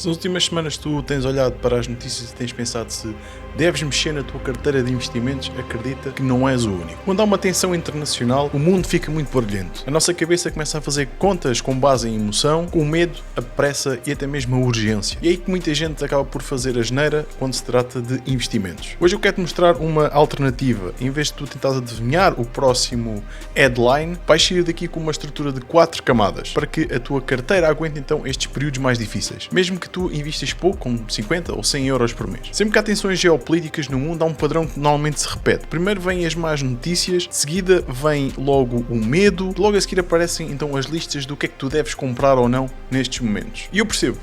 Nas últimas semanas tu tens olhado para as notícias e tens pensado se deves mexer na tua carteira de investimentos, acredita que não és o único. Quando há uma tensão internacional, o mundo fica muito barulhento. A nossa cabeça começa a fazer contas com base em emoção, com medo, a pressa e até mesmo a urgência. E é aí que muita gente acaba por fazer asneira quando se trata de investimentos. Hoje eu quero-te mostrar uma alternativa. Em vez de tu tentares adivinhar o próximo headline, vais sair daqui com uma estrutura de 4 camadas, para que a tua carteira aguente então estes períodos mais difíceis. Mesmo que tu investas pouco, como 50 ou 100 euros por mês. Sempre que há tensões geopolíticas no mundo, há um padrão que normalmente se repete. Primeiro vêm as más notícias, de seguida vem logo o medo, logo a seguir aparecem então as listas do que é que tu deves comprar ou não nestes momentos. E eu percebo.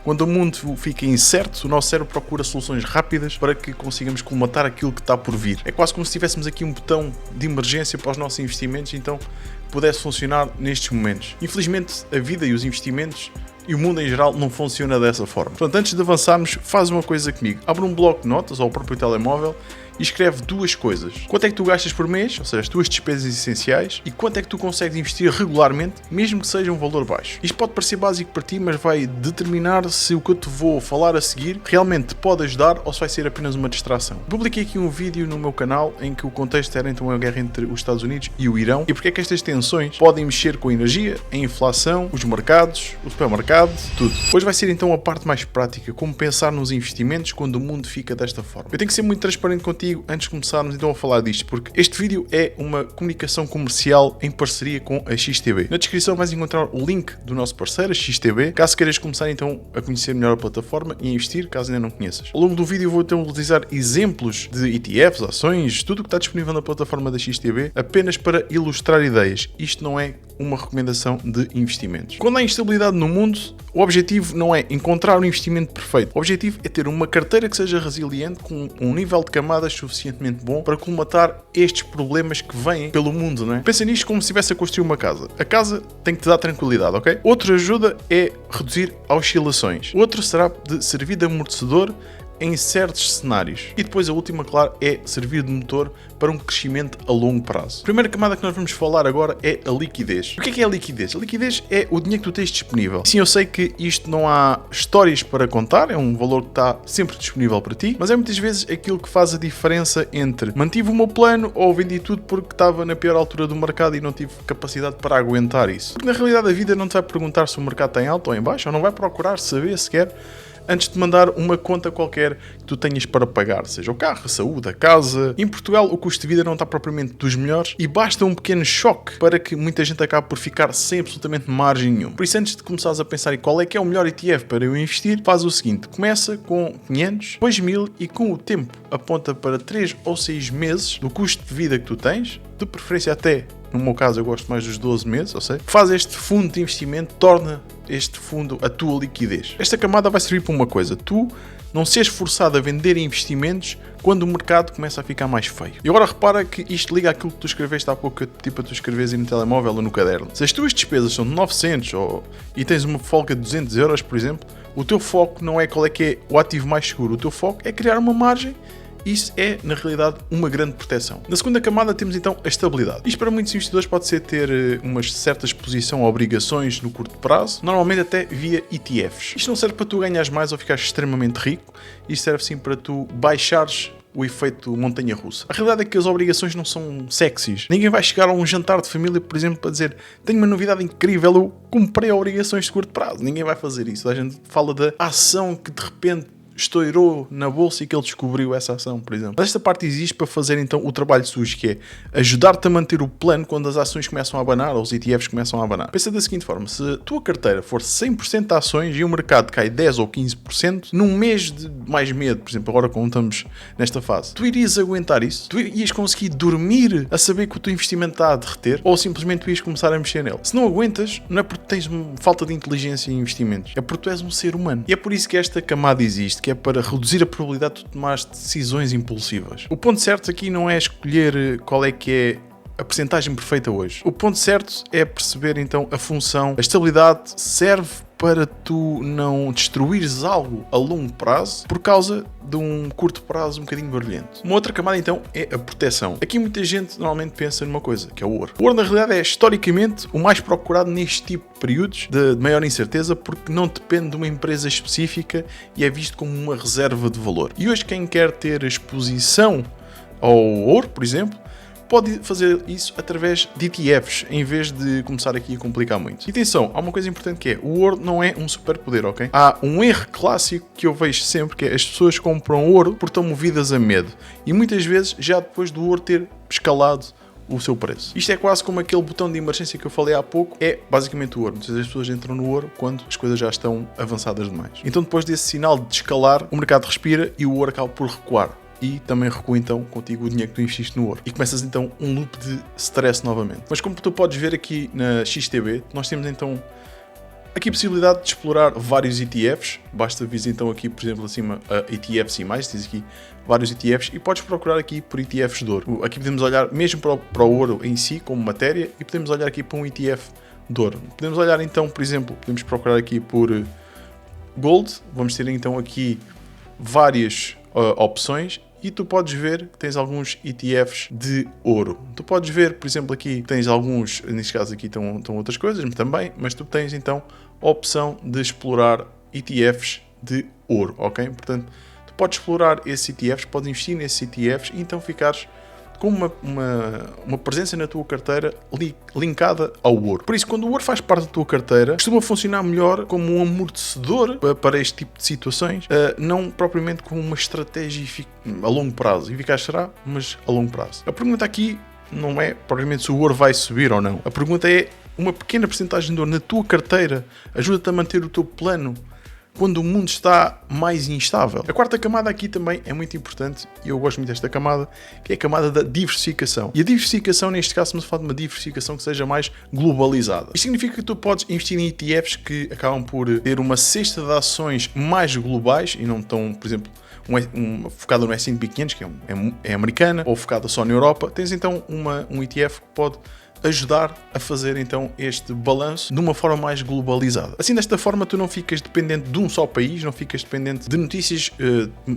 Quando o mundo fica incerto, o nosso cérebro procura soluções rápidas para que consigamos colmatar aquilo que está por vir. É quase como se tivéssemos aqui um botão de emergência para os nossos investimentos, então pudesse funcionar nestes momentos. Infelizmente, a vida e os investimentos e o mundo em geral não funciona dessa forma. Portanto, antes de avançarmos, faz uma coisa comigo. Abre um bloco de notas ou o próprio telemóvel e escreve 2 coisas. Quanto é que tu gastas por mês, ou seja, as tuas despesas essenciais, e quanto é que tu consegues investir regularmente, mesmo que seja um valor baixo. Isto pode parecer básico para ti, mas vai determinar se o que eu te vou falar a seguir realmente te pode ajudar ou se vai ser apenas uma distração. Publiquei aqui um vídeo no meu canal em que o contexto era então a guerra entre os Estados Unidos e o Irão e porque é que estas tensões podem mexer com a energia, a inflação, os mercados, o supermercado, tudo. Hoje vai ser então a parte mais prática, como pensar nos investimentos quando o mundo fica desta forma. Eu tenho que ser muito transparente contigo antes de começarmos então a falar disto, porque este vídeo é uma comunicação comercial em parceria com a XTB. Na descrição vais encontrar o link do nosso parceiro, a XTB, caso queiras começar então a conhecer melhor a plataforma e a investir, caso ainda não conheças. Ao longo do vídeo vou então utilizar exemplos de ETFs, ações, tudo o que está disponível na plataforma da XTB, apenas para ilustrar ideias. Isto não é uma recomendação de investimentos. Quando há instabilidade no mundo, o objetivo não é encontrar o investimento perfeito. O objetivo é ter uma carteira que seja resiliente, com um nível de camadas suficientemente bom para colmatar estes problemas que vêm pelo mundo, não é? Pensa nisto como se estivesse a construir uma casa. A casa tem que te dar tranquilidade, ok? Outra ajuda é reduzir oscilações. Outro será de servir de amortecedor em certos cenários. E depois a última, claro, é servir de motor para um crescimento a longo prazo. A primeira camada que nós vamos falar agora é a liquidez. O que é a liquidez? A liquidez é o dinheiro que tu tens disponível. Sim, eu sei que isto não há histórias para contar, é um valor que está sempre disponível para ti, mas é muitas vezes aquilo que faz a diferença entre mantive o meu plano ou vendi tudo porque estava na pior altura do mercado e não tive capacidade para aguentar isso. Porque na realidade a vida não te vai perguntar se o mercado está em alto ou em baixo, ou não vai procurar saber sequer antes de mandar uma conta qualquer que tu tenhas para pagar, seja o carro, a saúde, a casa. Em Portugal o custo de vida não está propriamente dos melhores e basta um pequeno choque para que muita gente acabe por ficar sem absolutamente margem nenhuma. Por isso, antes de começares a pensar em qual é que é o melhor ETF para eu investir, faz o seguinte: começa com 500, depois 1000 e com o tempo aponta para 3 ou 6 meses do custo de vida que tu tens, de preferência até, no meu caso eu gosto mais dos 12 meses, ou seja, faz este fundo de investimento, torna este fundo a tua liquidez. Esta camada vai servir para uma coisa: tu não seres forçado a vender investimentos quando o mercado começa a ficar mais feio. E agora repara que isto liga àquilo que tu escreveste há pouco, tipo a tu escreves no telemóvel ou no caderno. Se as tuas despesas são de 900 e tens uma folga de 200 euros, por exemplo, o teu foco não é qual é que é o ativo mais seguro, o teu foco é criar uma margem. Isso é, na realidade, uma grande proteção. Na segunda camada temos então a estabilidade. Isto para muitos investidores pode ser ter uma certa exposição a obrigações no curto prazo, normalmente até via ETFs. Isto não serve para tu ganhares mais ou ficares extremamente rico, isto serve sim para tu baixares o efeito montanha-russa. A realidade é que as obrigações não são sexys. Ninguém vai chegar a um jantar de família, por exemplo, para dizer: tenho uma novidade incrível, eu comprei obrigações de curto prazo. Ninguém vai fazer isso. A gente fala da ação que de repente estourou na bolsa e que ele descobriu essa ação, por exemplo. Mas esta parte existe para fazer então o trabalho sujo, que é ajudar-te a manter o plano quando as ações começam a abanar ou os ETFs começam a abanar. Pensa da seguinte forma: se a tua carteira for 100% de ações e o mercado cai 10 ou 15%, num mês de mais medo, por exemplo, agora como estamos nesta fase, tu irias aguentar isso? Tu irias conseguir dormir a saber que o teu investimento está a derreter? Ou simplesmente tu ias começar a mexer nele? Se não aguentas, não é porque tens falta de inteligência em investimentos, é porque tu és um ser humano. E é por isso que esta camada existe, que é para reduzir a probabilidade de tu tomares decisões impulsivas. O ponto certo aqui não é escolher qual é que é a percentagem perfeita hoje. O ponto certo é perceber então a função. A estabilidade serve para tu não destruires algo a longo prazo por causa de um curto prazo um bocadinho barulhento. Uma outra camada então é a proteção. Aqui muita gente normalmente pensa numa coisa, que é o ouro. O ouro na realidade é historicamente o mais procurado neste tipo de períodos de maior incerteza, porque não depende de uma empresa específica e é visto como uma reserva de valor. E hoje quem quer ter exposição ao ouro, por exemplo, pode fazer isso através de ETFs, em vez de começar aqui a complicar muito. E atenção, há uma coisa importante que é, o ouro não é um superpoder, ok? Há um erro clássico que eu vejo sempre, que é as pessoas compram ouro porque estão movidas a medo. E muitas vezes já depois do ouro ter escalado o seu preço. Isto é quase como aquele botão de emergência que eu falei há pouco, é basicamente o ouro. Muitas vezes as pessoas entram no ouro quando as coisas já estão avançadas demais. Então depois desse sinal de escalar, o mercado respira e o ouro acaba por recuar. E também recua então contigo o dinheiro que tu investiste no ouro. E começas então um loop de stress novamente. Mas como tu podes ver aqui na XTB, nós temos então aqui a possibilidade de explorar vários ETFs. Basta vir então aqui, por exemplo, acima a ETFs e mais, tens aqui vários ETFs e podes procurar aqui por ETFs de ouro. Aqui podemos olhar mesmo para o ouro em si, como matéria, e podemos olhar aqui para um ETF de ouro. Podemos olhar então, por exemplo, podemos procurar aqui por Gold. Vamos ter então aqui várias opções. E tu podes ver que tens alguns ETFs de ouro. Tu podes ver, por exemplo, aqui tens alguns, neste caso aqui estão outras coisas também, mas tu tens então a opção de explorar ETFs de ouro, ok? Portanto, tu podes explorar esses ETFs, podes investir nesses ETFs e então ficares com uma presença na tua carteira linkada ao ouro. Por isso, quando o ouro faz parte da tua carteira, costuma funcionar melhor como um amortecedor para este tipo de situações, não propriamente como uma estratégia a longo prazo. Eficaz será, mas a longo prazo. A pergunta aqui não é propriamente se o ouro vai subir ou não. A pergunta é, uma pequena porcentagem de ouro na tua carteira ajuda-te a manter o teu plano quando o mundo está mais instável. A quarta camada aqui também é muito importante e eu gosto muito desta camada, que é a camada da diversificação. E a diversificação, neste caso, estamos a falar de uma diversificação que seja mais globalizada. Isto significa que tu podes investir em ETFs que acabam por ter uma cesta de ações mais globais e não estão, por exemplo, focada no S&P 500, que é americana, ou focada só na Europa. Tens então um ETF que pode ajudar a fazer então este balanço de uma forma mais globalizada. Assim, desta forma, tu não ficas dependente de um só país, não ficas dependente de notícias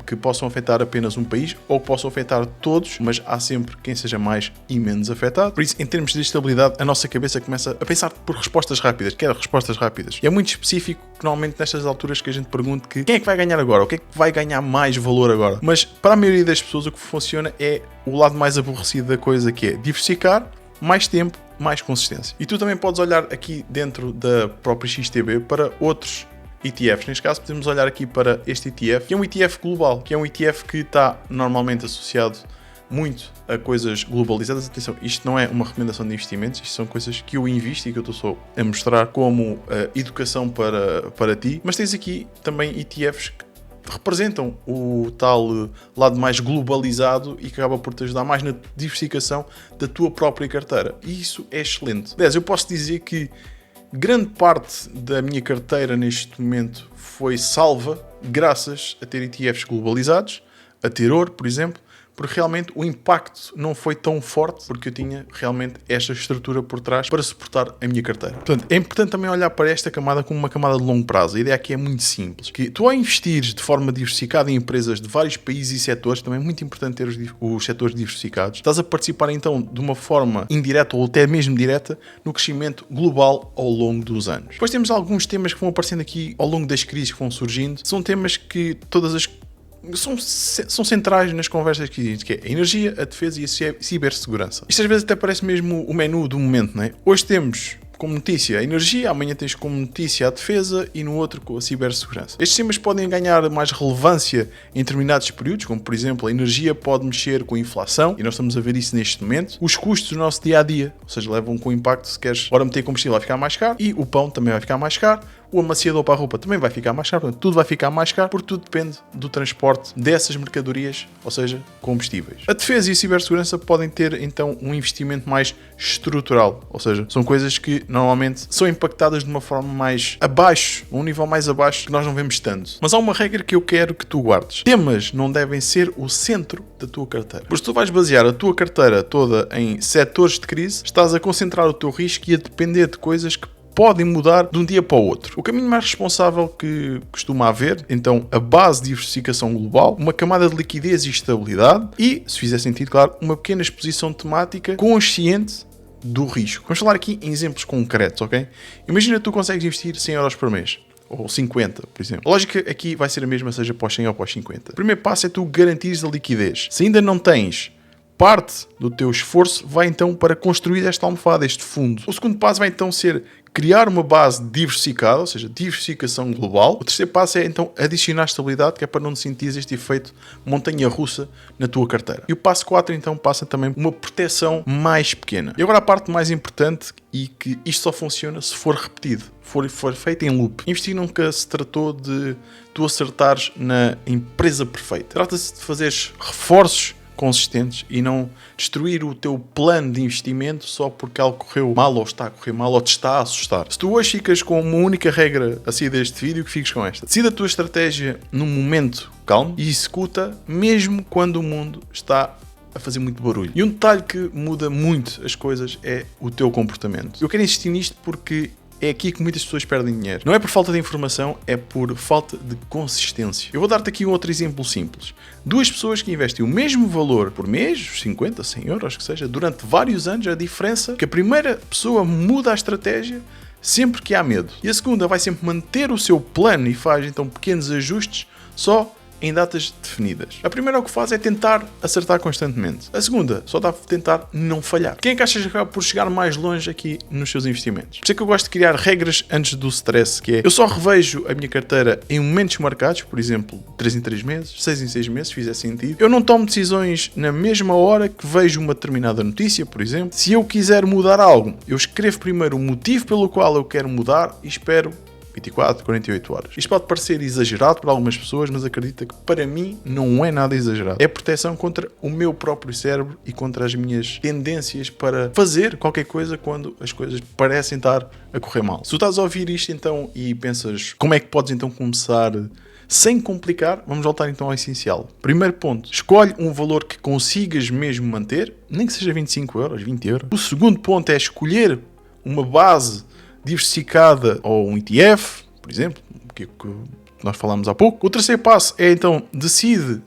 que possam afetar apenas um país ou que possam afetar todos, mas há sempre quem seja mais e menos afetado. Por isso, em termos de estabilidade, a nossa cabeça começa a pensar por respostas rápidas, quer respostas rápidas. E é muito específico, normalmente nestas alturas, que a gente pergunta que quem é que vai ganhar agora, o que é que vai ganhar mais valor agora. Mas para a maioria das pessoas o que funciona é o lado mais aborrecido da coisa, que é diversificar, mais tempo, mais consistência. E tu também podes olhar aqui dentro da própria XTB para outros ETFs. Neste caso podemos olhar aqui para este ETF, que é um ETF global, que é um ETF que está normalmente associado muito a coisas globalizadas. Atenção, isto não é uma recomendação de investimentos, isto são coisas que eu invisto e que eu estou só a mostrar como educação para ti. Mas tens aqui também ETFs que representam o tal lado mais globalizado e que acaba por te ajudar mais na diversificação da tua própria carteira. E isso é excelente. Aliás, eu posso dizer que grande parte da minha carteira neste momento foi salva graças a ter ETFs globalizados, a ter ouro, por exemplo, porque realmente o impacto não foi tão forte porque eu tinha realmente esta estrutura por trás para suportar a minha carteira. Portanto, é importante também olhar para esta camada como uma camada de longo prazo. A ideia aqui é muito simples, que tu ao investires de forma diversificada em empresas de vários países e setores, também é muito importante ter os setores diversificados, estás a participar então de uma forma indireta ou até mesmo direta no crescimento global ao longo dos anos. Depois temos alguns temas que vão aparecendo aqui ao longo das crises que vão surgindo. São temas que todas as são centrais nas conversas que existem, que é a energia, a defesa e a cibersegurança. Isto às vezes até parece mesmo o menu do momento, não é? Hoje temos como notícia a energia, amanhã tens como notícia a defesa e no outro com a cibersegurança. Estes temas podem ganhar mais relevância em determinados períodos, como por exemplo a energia pode mexer com a inflação, e nós estamos a ver isso neste momento. Os custos do nosso dia-a-dia, ou seja, levam com impacto, se queres ora meter combustível vai ficar mais caro, e o pão também vai ficar mais caro, o amaciador para a roupa também vai ficar mais caro, portanto tudo vai ficar mais caro, porque tudo depende do transporte dessas mercadorias, ou seja, combustíveis. A defesa e a cibersegurança podem ter então um investimento mais estrutural, ou seja, são coisas que normalmente são impactadas de uma forma mais abaixo, a um nível mais abaixo que nós não vemos tanto. Mas há uma regra que eu quero que tu guardes. Temas não devem ser o centro da tua carteira. Porque se tu vais basear a tua carteira toda em setores de crise, estás a concentrar o teu risco e a depender de coisas que podem mudar de um dia para o outro. O caminho mais responsável que costuma haver, então, a base de diversificação global, uma camada de liquidez e estabilidade e, se fizer sentido, claro, uma pequena exposição temática consciente do risco. Vamos falar aqui em exemplos concretos, ok? Imagina que tu consegues investir 100 euros por mês. Ou 50, por exemplo. A lógica aqui vai ser a mesma, seja para os 100 ou para os 50. O primeiro passo é tu garantires a liquidez. Se ainda não tens, parte do teu esforço vai então para construir esta almofada, este fundo. O segundo passo vai então ser criar uma base diversificada, ou seja, diversificação global. O terceiro passo é então adicionar estabilidade, que é para não sentires este efeito montanha-russa na tua carteira. E o passo 4 então passa também uma proteção mais pequena. E agora a parte mais importante, e que isto só funciona se for repetido, for feito em loop. Investir nunca se tratou de tu acertares na empresa perfeita. Trata-se de fazeres reforços consistentes e não destruir o teu plano de investimento só porque algo correu mal ou está a correr mal ou te está a assustar. Se tu hoje ficas com uma única regra a sair deste vídeo, que fiques com esta. Decida a tua estratégia num momento calmo e executa mesmo quando o mundo está a fazer muito barulho. E um detalhe que muda muito as coisas é o teu comportamento. Eu quero insistir nisto porque é aqui que muitas pessoas perdem dinheiro. Não é por falta de informação, é por falta de consistência. Eu vou dar-te aqui um outro exemplo simples. Duas pessoas que investem o mesmo valor por mês, 50, 100 euros, que seja, durante vários anos, a diferença é que a primeira pessoa muda a estratégia sempre que há medo. E a segunda vai sempre manter o seu plano e faz então pequenos ajustes só em datas definidas. A primeira o que faz é tentar acertar constantemente. A segunda só dá para tentar não falhar. Quem é que achas que acaba por chegar mais longe aqui nos seus investimentos? Por isso é que eu gosto de criar regras antes do stress, que é, eu só revejo a minha carteira em momentos marcados, por exemplo, 3 em 3 meses, 6 em 6 meses, se fizer sentido. Eu não tomo decisões na mesma hora que vejo uma determinada notícia, por exemplo. Se eu quiser mudar algo, eu escrevo primeiro o motivo pelo qual eu quero mudar e espero 24, 48 horas. Isto pode parecer exagerado para algumas pessoas, mas acredita que para mim não é nada exagerado. É proteção contra o meu próprio cérebro e contra as minhas tendências para fazer qualquer coisa quando as coisas parecem estar a correr mal. Se tu estás a ouvir isto então e pensas como é que podes então começar sem complicar, vamos voltar então ao essencial. Primeiro ponto, escolhe um valor que consigas mesmo manter, nem que seja 25 euros, 20 euros. O segundo ponto é escolher uma base diversificada ou um ETF, por exemplo, que nós falámos há pouco. O terceiro passo é então decide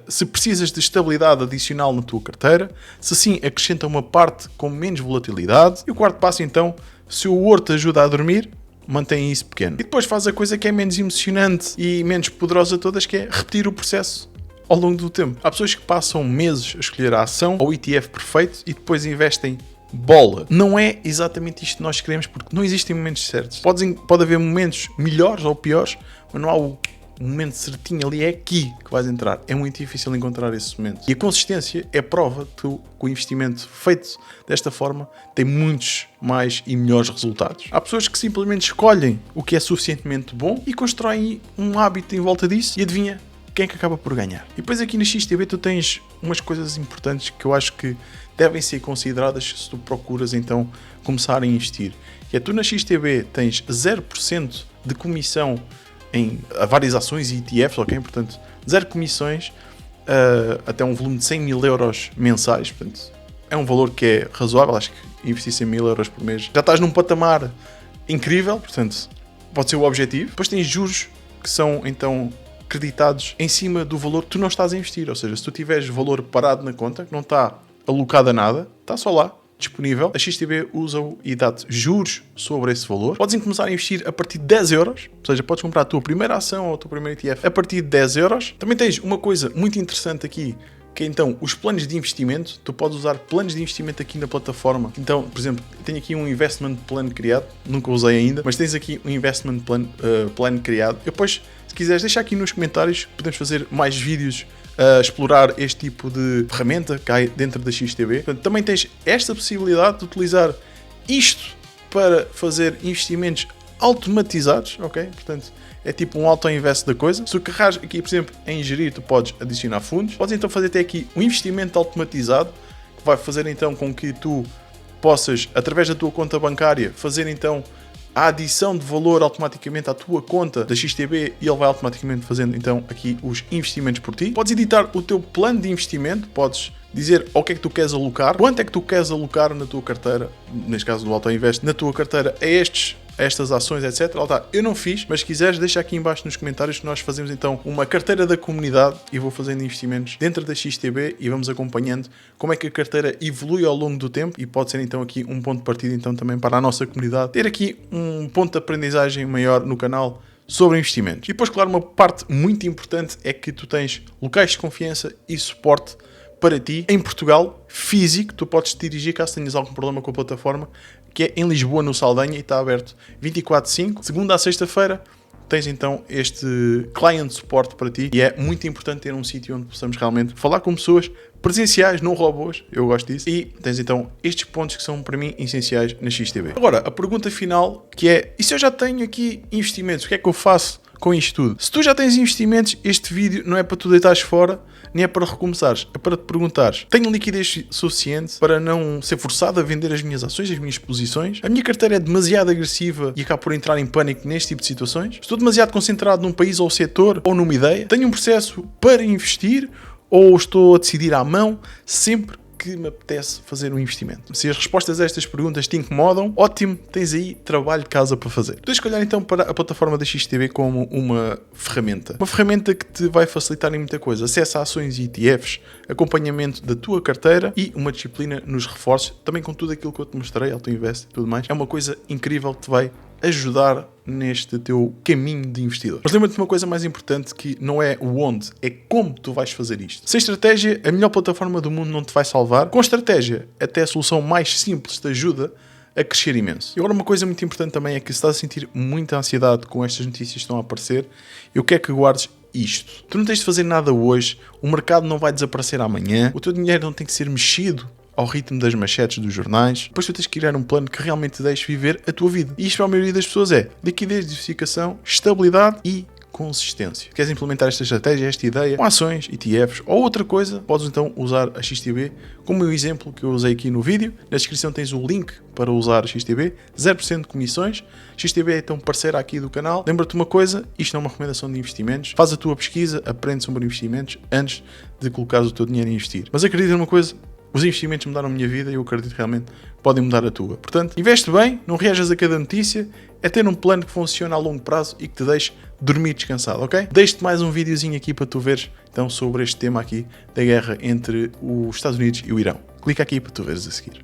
se precisas de estabilidade adicional na tua carteira, se sim acrescenta uma parte com menos volatilidade. E o quarto passo então, se o ouro te ajuda a dormir, mantém isso pequeno. E depois faz a coisa que é menos emocionante e menos poderosa de todas, que é repetir o processo ao longo do tempo. Há pessoas que passam meses a escolher a ação ou o ETF perfeito e depois investem bola. Não é exatamente isto que nós queremos, porque não existem momentos certos. Pode haver momentos melhores ou piores, mas não há o momento certinho ali, é aqui que vais entrar. É muito difícil encontrar esse momento. E a consistência é prova que o investimento feito desta forma tem muitos mais e melhores resultados. Há pessoas que simplesmente escolhem o que é suficientemente bom e constroem um hábito em volta disso e adivinha quem é que acaba por ganhar. E depois aqui na XTB tu tens umas coisas importantes que eu acho que devem ser consideradas se tu procuras então começar a investir. E é tu na XTB tens 0% de comissão em várias ações e ETFs, ok? Portanto, 0 comissões até um volume de 100 mil euros mensais. Portanto, é um valor que é razoável. Acho que investir 100 mil euros por mês já estás num patamar incrível. Portanto, pode ser o objetivo. Depois tens juros que são então creditados em cima do valor que tu não estás a investir. Ou seja, se tu tiveres valor parado na conta, que não está alocado a nada, está só lá, disponível, a XTB usa-o e dá-te juros sobre esse valor. Podes começar a investir a partir de 10 euros, ou seja, podes comprar a tua primeira ação ou o teu primeiro ETF a partir de 10 euros. Também tens uma coisa muito interessante aqui, que é então os planos de investimento. Tu podes usar planos de investimento aqui na plataforma. Então, por exemplo, tenho aqui um investment plan criado, nunca usei ainda, mas tens aqui um investment plan criado. Depois, se quiseres, deixa aqui nos comentários, podemos fazer mais vídeos a explorar este tipo de ferramenta que há dentro da XTB. Portanto, também tens esta possibilidade de utilizar isto para fazer investimentos automatizados, ok? Portanto, é tipo um auto-invest da coisa. Se tu carregares aqui, por exemplo, em gerir, tu podes adicionar fundos. Podes então fazer até aqui um investimento automatizado, que vai fazer então com que tu possas, através da tua conta bancária, fazer então a adição de valor automaticamente à tua conta da XTB e ele vai automaticamente fazendo então aqui os investimentos por ti. Podes editar o teu plano de investimento, podes dizer ao que é que tu queres alocar, quanto é que tu queres alocar na tua carteira, neste caso do Auto Invest, na tua carteira a estas ações, etc. Lá está. Eu não fiz, mas se quiseres, deixa aqui em baixo nos comentários que nós fazemos então uma carteira da comunidade e vou fazendo investimentos dentro da XTB e vamos acompanhando como é que a carteira evolui ao longo do tempo e pode ser então aqui um ponto de partida então também para a nossa comunidade, ter aqui um ponto de aprendizagem maior no canal sobre investimentos. E depois, claro, uma parte muito importante é que tu tens locais de confiança e suporte para ti em Portugal, físico. Tu podes te dirigir caso tenhas algum problema com a plataforma, que é em Lisboa, no Saldanha, e está aberto 24/5, segunda a sexta-feira. Tens então este client support para ti e é muito importante ter um sítio onde possamos realmente falar com pessoas presenciais, não robôs, eu gosto disso. E tens então estes pontos que são para mim essenciais na XTB. Agora, a pergunta final, que é, e se eu já tenho aqui investimentos, o que é que eu faço com isto tudo? Se tu já tens investimentos, este vídeo não é para tu deitares fora, nem é para recomeçares, é para te perguntares: tenho liquidez suficiente para não ser forçado a vender as minhas ações, as minhas posições? A minha carteira é demasiado agressiva e acabo por entrar em pânico neste tipo de situações? Estou demasiado concentrado num país ou setor ou numa ideia? Tenho um processo para investir ou estou a decidir à mão sempre que me apetece fazer um investimento? Se as respostas a estas perguntas te incomodam, ótimo, tens aí trabalho de casa para fazer. Tens que olhar então para a plataforma da XTB como uma ferramenta. Uma ferramenta que te vai facilitar em muita coisa. Acesso a ações e ETFs, acompanhamento da tua carteira e uma disciplina nos reforços, também com tudo aquilo que eu te mostrei, Auto Invest e tudo mais. É uma coisa incrível que te vai ajudar neste teu caminho de investidor. Mas lembra-te de uma coisa mais importante, que não é o onde, é como tu vais fazer isto. Sem estratégia, a melhor plataforma do mundo não te vai salvar. Com estratégia, até a solução mais simples te ajuda a crescer imenso. E agora uma coisa muito importante também é que se estás a sentir muita ansiedade com estas notícias que estão a aparecer, eu quero que guardes isto. Tu não tens de fazer nada hoje, o mercado não vai desaparecer amanhã, o teu dinheiro não tem que ser mexido ao ritmo das manchetes dos jornais. Depois tu tens que criar um plano que realmente te deixe viver a tua vida. E isto para a maioria das pessoas é liquidez, diversificação, estabilidade e consistência. Se queres implementar esta estratégia, esta ideia, com ações, ETFs ou outra coisa, podes então usar a XTB como o exemplo que eu usei aqui no vídeo. Na descrição tens o link para usar a XTB, 0% de comissões. XTB é então parceira aqui do canal. Lembra-te uma coisa, isto não é uma recomendação de investimentos. Faz a tua pesquisa, aprende sobre investimentos antes de colocares o teu dinheiro a investir. Mas acredita numa coisa, os investimentos mudaram a minha vida e eu acredito que realmente podem mudar a tua. Portanto, investe bem, não reajas a cada notícia, é ter um plano que funciona a longo prazo e que te deixe dormir descansado, ok? Deixo-te mais um videozinho aqui para tu veres então sobre este tema aqui da guerra entre os Estados Unidos e o Irão. Clica aqui para tu veres a seguir.